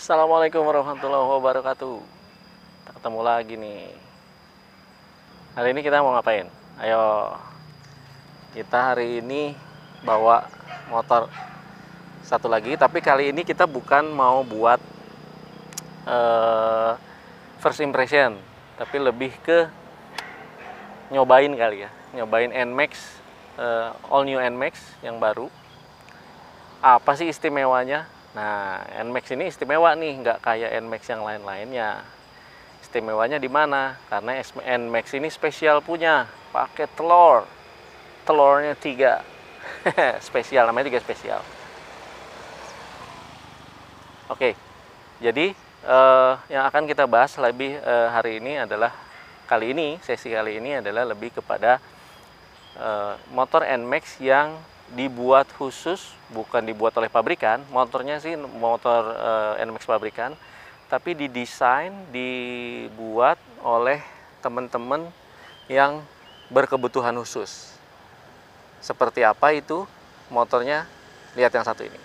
Assalamualaikum warahmatullahi wabarakatuh. Kita ketemu lagi nih. Hari ini kita mau ngapain? Ayo, kita hari ini bawa motor satu lagi. Tapi kali ini kita bukan mau buat first impression, tapi lebih ke nyobain kali ya. Nyobain NMAX, all new NMAX yang baru. Apa sih istimewanya? Nah, NMAX ini istimewa nih, nggak kayak NMAX yang lain-lainnya. Istimewanya di mana? Karena NMAX ini spesial punya, pakai telurnya 3. Spesial, namanya 3 spesial. Oke, jadi yang akan kita bahas lebih hari ini adalah sesi kali ini adalah lebih kepada motor NMAX yang dibuat khusus, bukan dibuat oleh pabrikan. Motornya sih motor NMAX pabrikan, tapi didesain, dibuat oleh teman-teman yang berkebutuhan khusus. Seperti apa itu motornya? Lihat yang satu ini.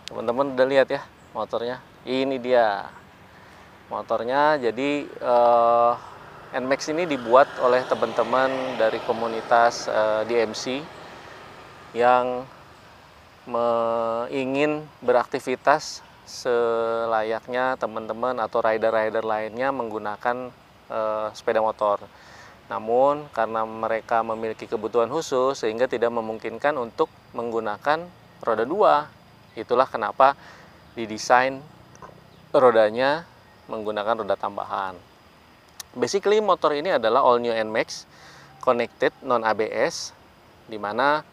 Teman-teman udah lihat ya motornya? Ini dia motornya. Jadi NMAX ini dibuat oleh teman-teman dari komunitas DMC yang ingin beraktivitas selayaknya teman-teman atau rider-rider lainnya menggunakan sepeda motor. Namun karena mereka memiliki kebutuhan khusus sehingga tidak memungkinkan untuk menggunakan roda 2. Itulah kenapa didesain rodanya menggunakan roda tambahan. Basically motor ini adalah all new NMAX connected non ABS, di mana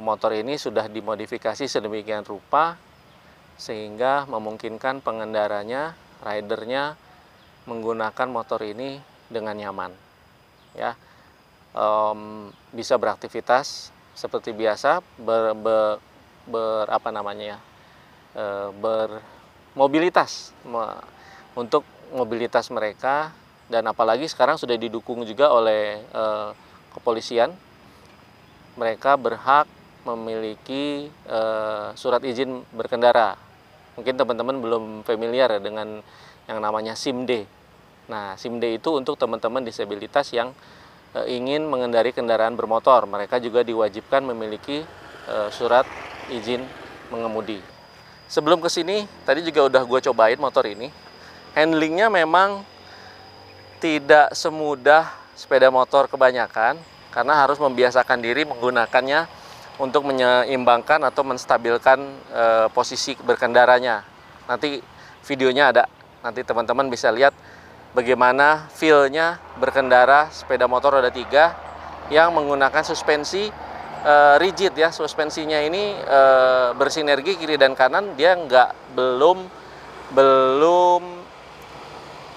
motor ini sudah dimodifikasi sedemikian rupa sehingga memungkinkan pengendaranya, ridernya menggunakan motor ini dengan nyaman. Ya, bisa beraktivitas seperti biasa, bermobilitas untuk mobilitas mereka, dan apalagi sekarang sudah didukung juga oleh kepolisian. Mereka berhak memiliki surat izin berkendara. Mungkin teman-teman belum familiar dengan yang namanya SIM-D. Nah, SIM-D itu untuk teman-teman disabilitas yang ingin mengendari kendaraan bermotor. Mereka juga diwajibkan memiliki surat izin mengemudi. Sebelum kesini, tadi juga udah gue cobain motor ini. Handlingnya memang tidak semudah sepeda motor kebanyakan, karena harus membiasakan diri menggunakannya untuk menyeimbangkan atau menstabilkan posisi berkendaranya. Nanti videonya ada, nanti teman-teman bisa lihat bagaimana feel-nya berkendara sepeda motor roda 3 yang menggunakan suspensi rigid ya. Suspensinya ini bersinergi kiri dan kanan, dia belum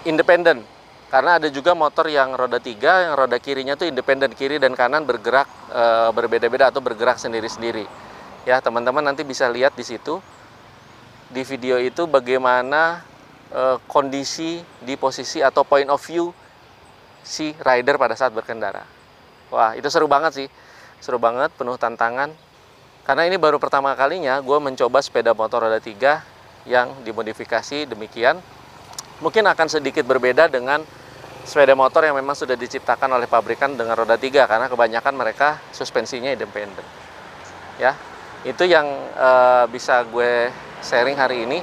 independen. Karena ada juga motor yang roda 3 yang roda kirinya tuh independen, kiri dan kanan bergerak berbeda-beda atau bergerak sendiri-sendiri. Ya, teman-teman nanti bisa lihat di situ di video itu bagaimana kondisi di posisi atau point of view si rider pada saat berkendara. Wah, itu seru banget sih. Seru banget, penuh tantangan. Karena ini baru pertama kalinya gue mencoba sepeda motor roda 3 yang dimodifikasi demikian. Mungkin akan sedikit berbeda dengan sepeda motor yang memang sudah diciptakan oleh pabrikan dengan roda 3, karena kebanyakan mereka suspensinya independen. Ya, itu yang bisa gue sharing hari ini.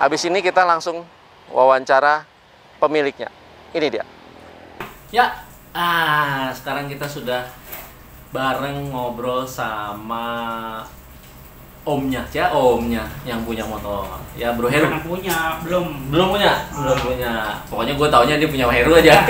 Habis ini kita langsung wawancara pemiliknya. Ini dia. Ya, sekarang kita sudah bareng ngobrol sama omnya yang punya motor. Ya, Bro Heru. Belum punya. Pokoknya gue taunya dia punya Heru aja.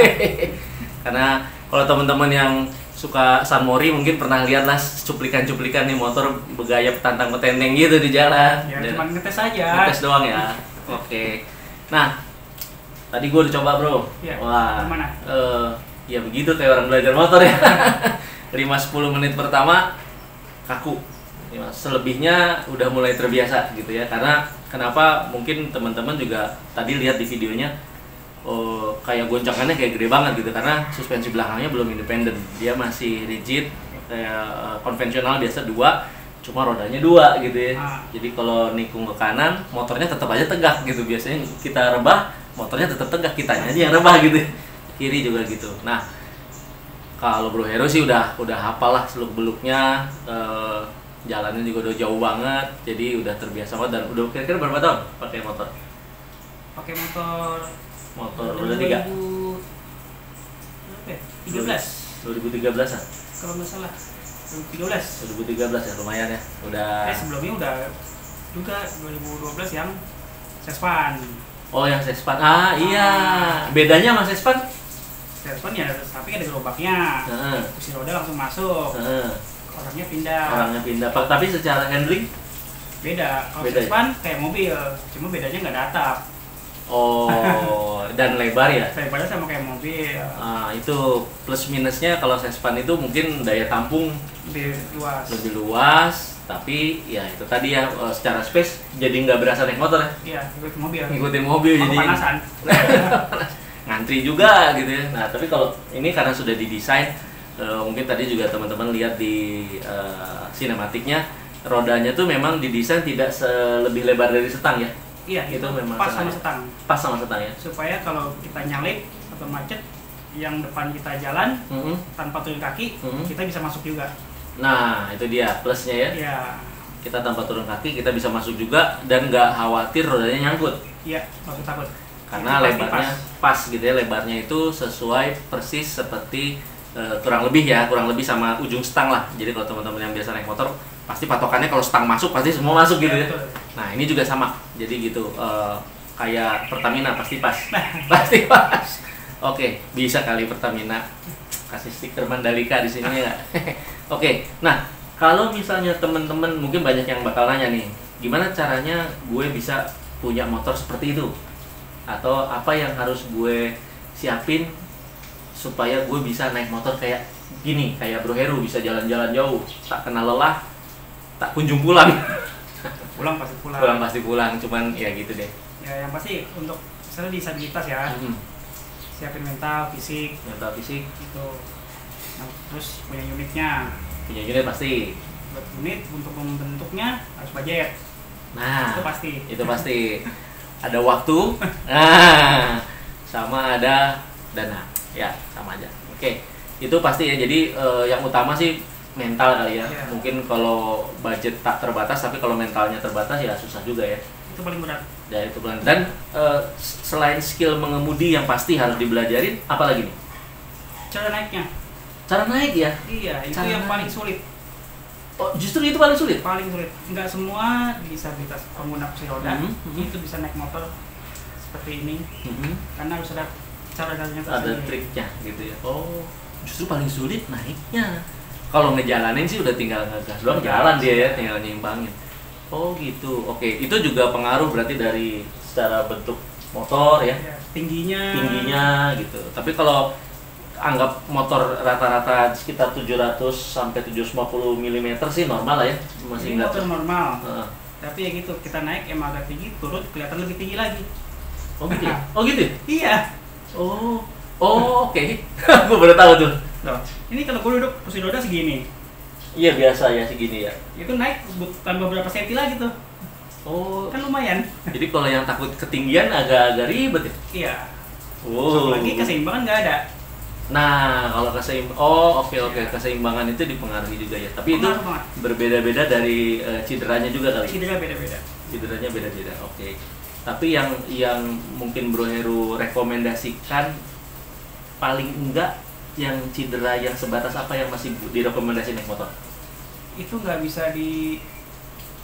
Karena kalau teman-teman yang suka San Mori mungkin pernah lihat lah cuplikan-cuplikan nih motor bergaya petantang petenteng gitu di jalan. Ya, cuma ngetes aja. Ngetes doang ya. Oke. Nah, tadi gue udah coba, Bro. Ya, wah. gimana? Ya begitu kayak orang belajar motor ya. 5-10 menit pertama kaku. Ya, selebihnya udah mulai terbiasa gitu ya. Karena kenapa mungkin teman-teman juga tadi lihat di videonya kayak goncangannya kayak gede banget gitu, karena suspensi belakangnya belum independen. Dia masih rigid kayak konvensional biasa 2, cuma rodanya 2 gitu ya. Jadi kalau nikung ke kanan, motornya tetap aja tegak gitu. Biasanya kita rebah, motornya tetap tegak, kitanya aja yang rebah gitu. Kiri juga gitu. Nah, kalau Bro Heru sih udah hafal lah seluk-beluknya. Jalannya juga udah jauh banget, jadi udah terbiasa banget. Dan udah kira-kira berapa tahun pakai motor? Pakai motor roda 3? 2013-an? Kalau nggak salah 2013 ya, lumayan ya. Udah. Sebelumnya udah juga 2012 yang Sespan. Oh, yang Sespan. Iya. Bedanya sama Sespan? Sespan ya, tapi ada gerobaknya. Kursi roda langsung masuk. Orangnya pindah. Tapi secara handling beda. Kalau Sespan kayak mobil, cuma bedanya nggak ada atap. Oh, dan lebar ya? Lebarnya sama kayak mobil. Itu plus minusnya kalau Sespan itu mungkin daya tampung lebih luas, tapi ya itu tadi ya, secara space jadi nggak berasa naik motor ya? Iya, ngikutin mobil jadi panasan. Ngantri juga gitu ya. Nah, tapi kalau ini karena sudah didesain, mungkin tadi juga teman-teman lihat di sinematiknya, rodanya tuh memang didesain tidak lebih lebar dari setang ya? Iya, itu memang pas sama setang. Pas sama setang ya? Supaya kalau kita nyalip atau macet, yang depan kita jalan tanpa turun kaki, kita bisa masuk juga. Nah, itu dia plusnya ya? Iya. Kita tanpa turun kaki, kita bisa masuk juga dan nggak khawatir rodanya nyangkut. Iya, nggak takut. Karena lebarnya pas gitu ya, lebarnya itu sesuai persis seperti kurang lebih sama ujung stang lah. Jadi kalau teman-teman yang biasa naik motor, pasti patokannya kalau stang masuk pasti semua masuk gitu ya. Nah, ini juga sama. Jadi gitu, kayak Pertamina pasti pas. Pasti pas. Oke, bisa kali Pertamina kasih stiker Mandalika di sini ya. Oke. Nah, kalau misalnya teman-teman mungkin banyak yang bakal nanya nih, gimana caranya gue bisa punya motor seperti itu? Atau apa yang harus gue siapin supaya gue bisa naik motor kayak gini, kayak Bro Heru, bisa jalan-jalan jauh, tak kenal lelah, tak kunjung pulang. Pulang pasti pulang. Pulang pasti pulang, cuman ya gitu deh. Ya, yang pasti untuk misalnya disabilitas ya, siapin mental, fisik. Itu. Nah, terus punya unitnya. Punya unit pasti. Buat unit, untuk membentuknya harus budget. Nah, itu pasti. Ada waktu, sama ada dana. Ya, sama aja. Oke, itu pasti ya. Jadi yang utama sih mental kali ya. Mungkin kalau budget tak terbatas, tapi kalau mentalnya terbatas ya susah juga ya. Itu paling berat. Ya, itu paling. Dan selain skill mengemudi yang pasti harus dibelajarin, apa lagi nih? Cara naiknya. Cara naik ya? Iya, itu yang paling sulit. Oh, justru itu paling sulit? Paling sulit. Enggak semua disabilitas pengguna kursi roda itu bisa naik motor seperti ini. Karena harus ada cara-caranya ada triknya gitu ya. Oh, justru paling sulit naiknya. Kalau ngejalanin sih udah tinggal ngegas doang, jalan dia ya, tinggal nyimbangin. Oh gitu. Oke, itu juga pengaruh berarti dari secara bentuk motor ya. Tingginya gitu. Tapi kalau anggap motor rata-rata sekitar 700 sampai 750 mm sih normal lah ya. Masih motor normal. Tapi ya gitu, kita naik emang agak tinggi, turun kelihatan lebih tinggi lagi. Oh gitu. Oh gitu. Iya. Oh, oke. Gue baru tahu tuh. Loh, ini kalau gue duduk kursi roda segini. Iya, biasa ya segini ya. Itu naik tambah berapa senti lagi tuh. Oh, kan lumayan. Jadi kalau yang takut ketinggian agak-agak ribet ya? Iya. Wow. Lagi keseimbangan nggak ada. Nah, kalau keseimbangan itu dipengaruhi juga ya. Tapi itu Pengaruh banget. berbeda-beda dari cederanya juga kali. Cedera beda-beda. Cederanya beda-beda. Oke. Tapi yang mungkin Bro Heru rekomendasikan paling enggak yang cedera yang sebatas apa yang masih direkomendasi naik motor? Itu nggak bisa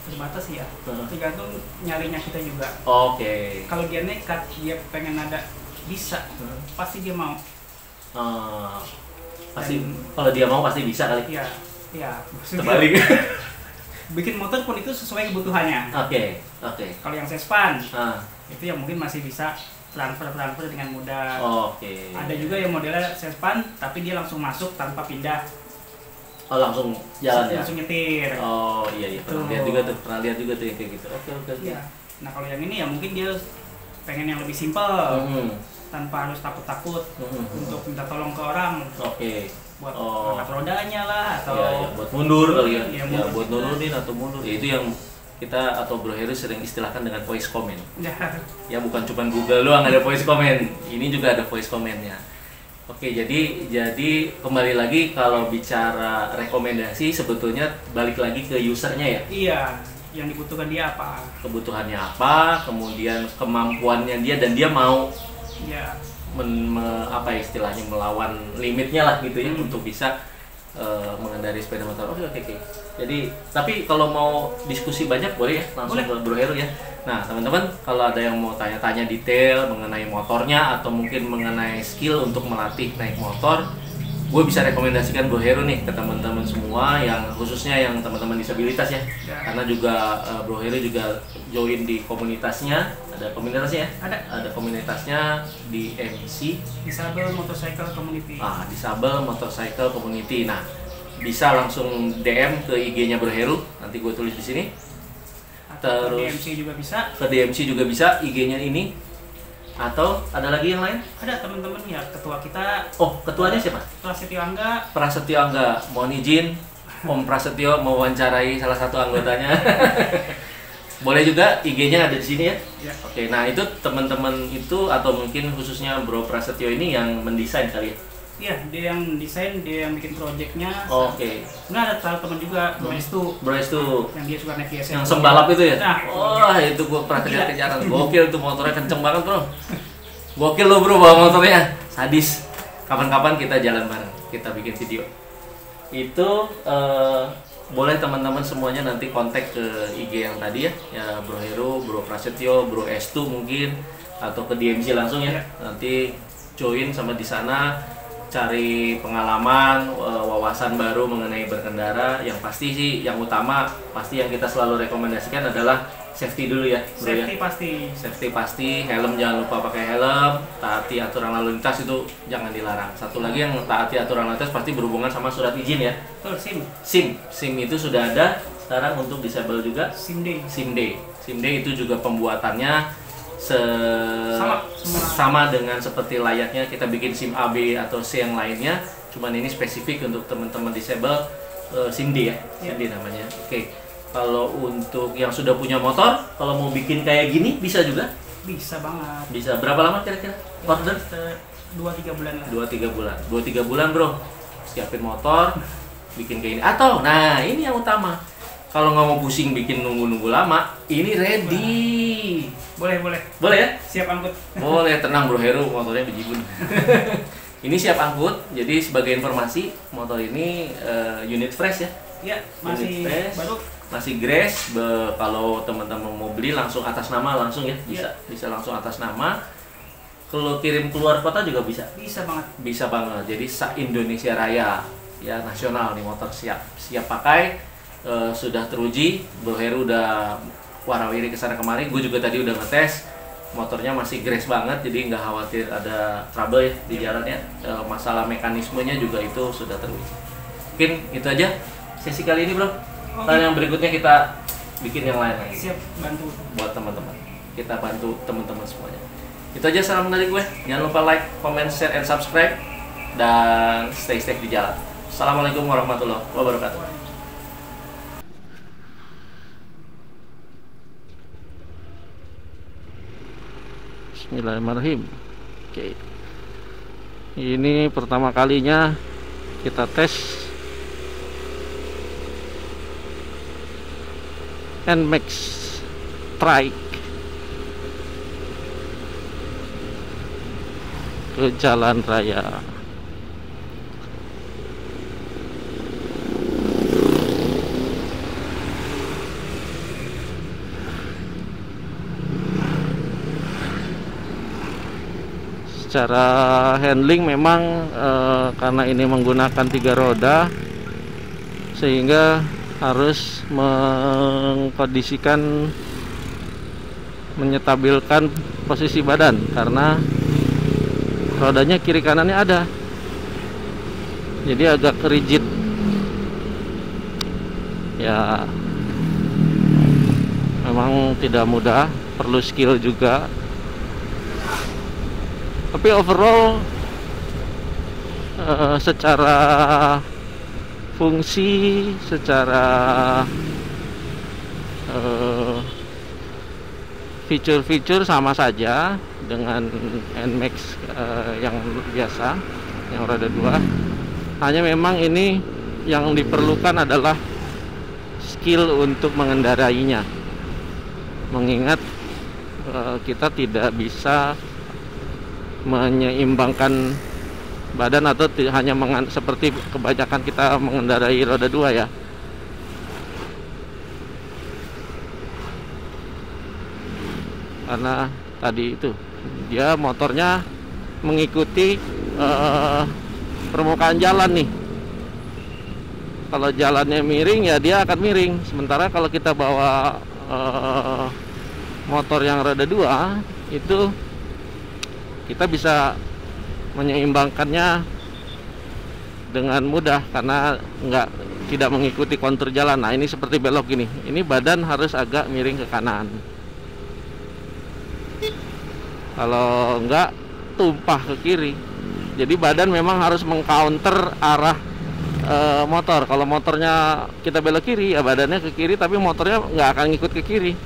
terbatas ya. Tergantung nyalinya kita juga. Oke. Kalau dia nekat, dia pengen ada bisa, pasti dia mau. Pasti kalau dia mau pasti bisa kali. Iya. Terbalik. Bikin motor pun itu sesuai kebutuhannya. Oke. Kalau yang Sespan, itu yang mungkin masih bisa transfer dengan mudah. Oke. Ada juga yang modelnya Sespan, tapi dia langsung masuk tanpa pindah. Oh, langsung jalan ya? Langsung nyetir. Oh iya, pernah lihat juga tuh yang kayak gitu. Oke. Iya. Nah kalau yang ini ya mungkin dia pengen yang lebih simpel, tanpa harus takut-takut untuk minta tolong ke orang. Oke. Buat angkat rodanya lah atau buat mundur kali ya. Ya, buat nurunin atau mundur. Ya, itu yang kita atau Bro Heru sering istilahkan dengan voice comment. Ya bukan cuma Google doang ada voice comment. Ini juga ada voice commentnya. Oke, jadi kembali lagi kalau bicara rekomendasi sebetulnya balik lagi ke usernya ya. Iya, yang dibutuhkan dia apa? Kebutuhannya apa, kemudian kemampuannya dia dan dia mau apa istilahnya melawan limitnya lah gitu ya untuk bisa mengendarai sepeda motor. Oke. Jadi tapi kalau mau diskusi banyak boleh ya langsung ke Bro Heru ya. Nah teman-teman kalau ada yang mau tanya-tanya detail mengenai motornya atau mungkin mengenai skill untuk melatih naik motor, gue bisa rekomendasikan Bro Heru nih ke teman-teman semua yang khususnya yang teman-teman disabilitas ya. Karena juga Bro Heru juga join di komunitasnya. Ada komunitasnya ya? Ada komunitasnya di MC Disable Motorcycle Community. Disable Motorcycle Community. Nah, bisa langsung DM ke IG-nya Bro Heru. Nanti gue tulis di sini. Atau terus ke DMC juga bisa. Ke DMC juga bisa IG-nya ini. Atau ada lagi yang lain? Ada teman-teman ya, ketua kita. Oh, ketuanya siapa? Prasetyo Angga. Mohon izin Om Prasetyo mau wawancarai salah satu anggotanya. Boleh juga IG-nya ada di sini ya. Oke, nah itu teman-teman itu atau mungkin khususnya Bro Prasetyo ini yang mendesain kali ya? Iya, dia yang desain, dia yang bikin projectnya. Oke. Sebenarnya ada teman juga, Bro Estu. Yang dia suka naik GSM. Yang sembalap itu ya? Nah, wah itu gua pernah kejar-kejaran. Gokil tuh motornya kenceng banget bro. Gokil lo bro bawa motornya. Sadis. Kapan-kapan kita jalan bareng, kita bikin video. Itu boleh teman-teman semuanya nanti kontak ke IG yang tadi ya Bro Heru, Bro Prasetyo, Bro Estu mungkin atau ke DMC langsung ya. Nanti join sama di sana cari pengalaman, wawasan baru mengenai berkendara. Yang pasti sih, yang utama pasti yang kita selalu rekomendasikan adalah safety dulu ya bro. Safety pasti, helm jangan lupa pakai helm, taati aturan lalu lintas itu jangan dilarang. Satu lagi yang taati aturan lalu lintas pasti berhubungan sama surat izin ya. SIM itu sudah ada sekarang untuk disable juga. SIM D itu juga pembuatannya sama dengan seperti layaknya kita bikin SIM AB atau C yang lainnya, cuman ini spesifik untuk teman-teman disable. SIM D ya, SIM D namanya. Oke. Kalau untuk yang sudah punya motor, kalau mau bikin kayak gini bisa juga? Bisa banget. Bisa. Berapa lama kira-kira order? 2-3 bulan lah. 2-3 bulan bro, siapin motor, bikin kayak ini. Atau, nah ini yang utama, kalau nggak mau pusing bikin nunggu-nunggu lama, ini ready. Boleh ya? Siap angkut. Boleh, tenang Bro Heru, motornya bejibun. Ini siap angkut. Jadi sebagai informasi, motor ini unit fresh ya? Iya, masih baru. Masih grass. Kalau teman-teman mau beli langsung atas nama langsung ya, bisa langsung atas nama. Kalau kirim keluar kota juga bisa. Bisa banget. Jadi se-Indonesia Raya ya, nasional nih motor siap pakai. Sudah teruji. Bro Heru udah warawiri kesana kemari. Gue juga tadi udah ngetes. Motornya masih grass banget, jadi nggak khawatir ada trouble ya di jalannya. Masalah mekanismenya juga itu sudah teruji. Mungkin itu aja sesi kali ini bro. Yang berikutnya kita bikin yang lain lagi. Siap bantu buat teman-teman. Kita bantu teman-teman semuanya. Itu aja salam dari gue. Jangan lupa like, comment, share, and subscribe. Dan stay safe di jalan. Assalamualaikum warahmatullahi wabarakatuh. Bismillahirrahmanirrahim. Oke, ini pertama kalinya kita tes NMAX Trike ke jalan raya. Secara handling memang karena ini menggunakan 3 roda, sehingga harus mengkondisikan, menyetabilkan posisi badan karena rodanya kiri kanannya ada, jadi agak rigid ya. Memang tidak mudah, perlu skill juga. Tapi overall secara fungsi, secara fitur-fitur sama saja dengan NMAX yang biasa, yang roda 2. Hanya memang ini yang diperlukan adalah skill untuk mengendarainya, mengingat kita tidak bisa menyeimbangkan badan atau hanya seperti kebanyakan kita mengendarai roda 2 ya. Karena tadi itu dia motornya mengikuti permukaan jalan nih. Kalau jalannya miring ya dia akan miring. Sementara kalau kita bawa motor yang roda 2 itu kita bisa menyeimbangkannya dengan mudah karena tidak mengikuti kontur jalan. Nah, ini seperti belok gini. Ini badan harus agak miring ke kanan. Kalau enggak tumpah ke kiri. Jadi badan memang harus mengcounter arah motor. Kalau motornya kita belok kiri, ya badannya ke kiri, tapi motornya nggak akan ngikut ke kiri.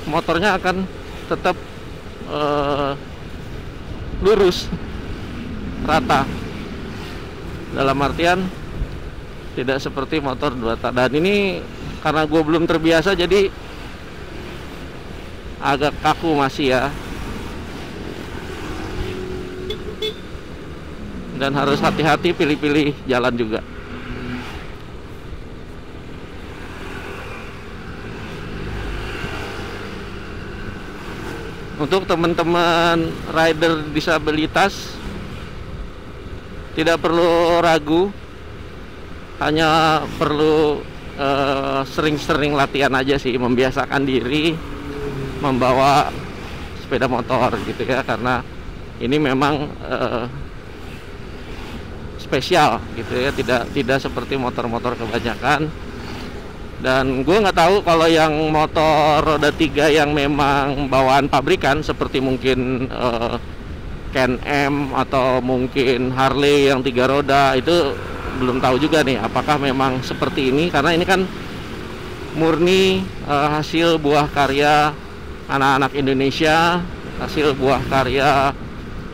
Motornya akan tetap lurus, rata. Dalam artian tidak seperti motor 2 tak. Dan ini karena gue belum terbiasa, jadi agak kaku masih ya. Dan harus hati-hati pilih-pilih jalan juga. Untuk teman-teman rider disabilitas tidak perlu ragu, hanya perlu sering-sering latihan aja sih, membiasakan diri membawa sepeda motor gitu ya, karena ini memang spesial gitu ya, tidak seperti motor-motor kebanyakan. Dan gue nggak tahu kalau yang motor roda 3 yang memang bawaan pabrikan seperti mungkin Can-Am atau mungkin Harley yang 3 roda, itu belum tahu juga nih apakah memang seperti ini, karena ini kan murni hasil buah karya anak-anak Indonesia, hasil buah karya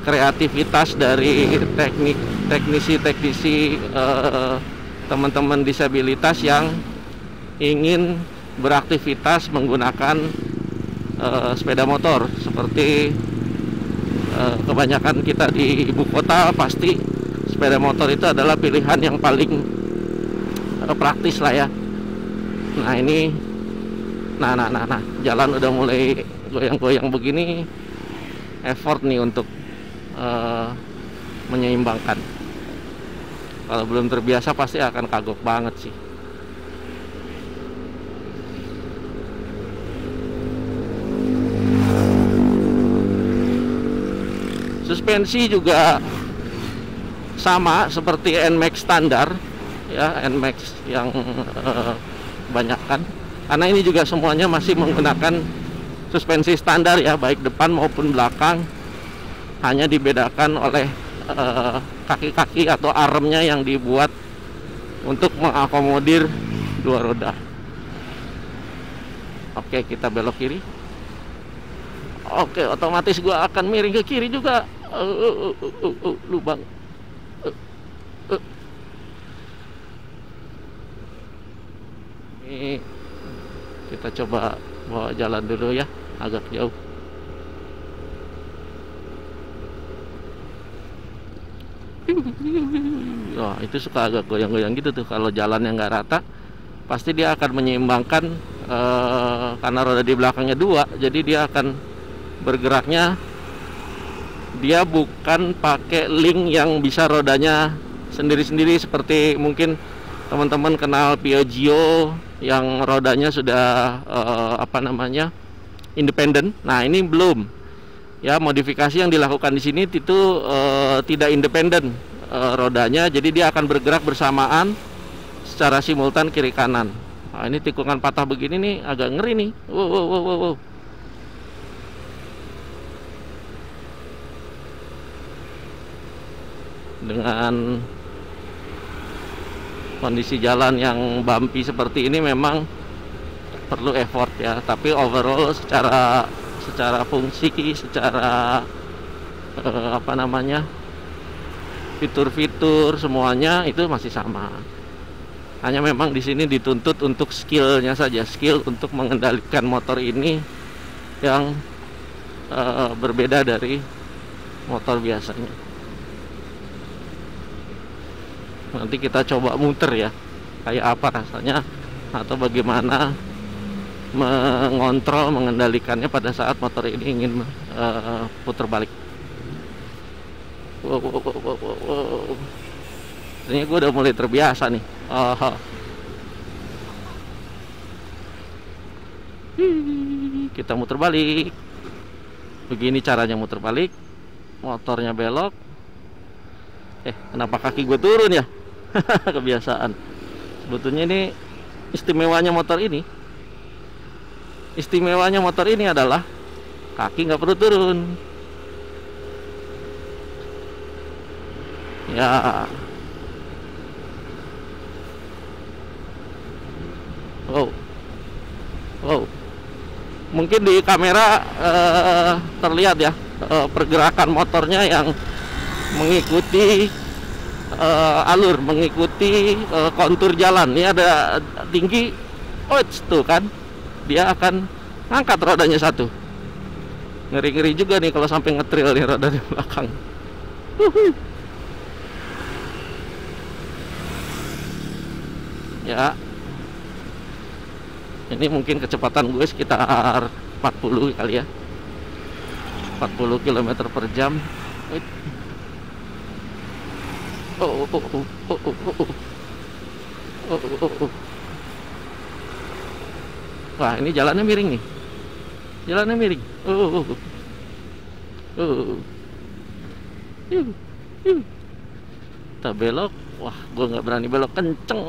kreativitas dari teknisi teman-teman disabilitas yang ingin beraktivitas menggunakan sepeda motor. Seperti kebanyakan kita di ibu kota, pasti sepeda motor itu adalah pilihan yang paling praktis lah ya. Nah ini, nah jalan udah mulai goyang-goyang begini, effort nih untuk menyeimbangkan. Kalau belum terbiasa pasti akan kagok banget sih. Suspensi juga sama seperti NMAX standar ya, NMAX yang kebanyakan, karena ini juga semuanya masih menggunakan suspensi standar ya, baik depan maupun belakang. Hanya dibedakan oleh kaki-kaki atau armnya yang dibuat untuk mengakomodir 2 roda. Oke, kita belok kiri. Oke, otomatis gua akan miring ke kiri juga. Lubang. Ini kita coba bawa jalan dulu ya, agak jauh. Wah, itu suka agak goyang-goyang gitu tuh kalau jalan yang nggak rata. Pasti dia akan menyeimbangkan karena roda di belakangnya 2, jadi dia akan bergeraknya, dia bukan pakai link yang bisa rodanya sendiri-sendiri seperti mungkin teman-teman kenal Piaggio yang rodanya sudah independen. Nah, ini belum. Ya, modifikasi yang dilakukan di sini itu tidak independen rodanya, jadi dia akan bergerak bersamaan secara simultan kiri kanan. Nah, ini tikungan patah begini nih agak ngeri nih. Wow. Dengan kondisi jalan yang bumpy seperti ini memang perlu effort ya, tapi overall secara fungsi, secara fitur-fitur semuanya itu masih sama. Hanya memang di sini dituntut untuk skillnya saja, skill untuk mengendalikan motor ini yang berbeda dari motor biasanya. Nanti kita coba muter ya, kayak apa rasanya atau bagaimana mengontrol, mengendalikannya pada saat motor ini ingin putar balik. Wow. Ini gue udah mulai terbiasa nih. Kita muter balik. Begini caranya muter balik. Motornya belok. Kenapa kaki gue turun ya? Kebiasaan. Sebetulnya ini istimewanya motor ini. Istimewanya motor ini adalah kaki nggak perlu turun. Ya. Wow. Mungkin di kamera terlihat ya pergerakan motornya yang mengikuti alur, mengikuti kontur jalan. Ini ada tinggi, tuh kan, dia akan angkat rodanya satu. Ngeri-ngeri juga nih kalau sampai ngetril nih roda di belakang. Ya, ini mungkin kecepatan gue sekitar 40 kali ya, 40 km per jam. Wah, ini jalannya miring nih, jalannya miring. Kita belok. Wah, gue nggak berani belok kenceng.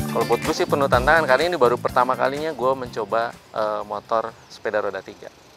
Kalau buat gue sih penuh tantangan, karena ini baru pertama kalinya gue mencoba motor sepeda roda 3.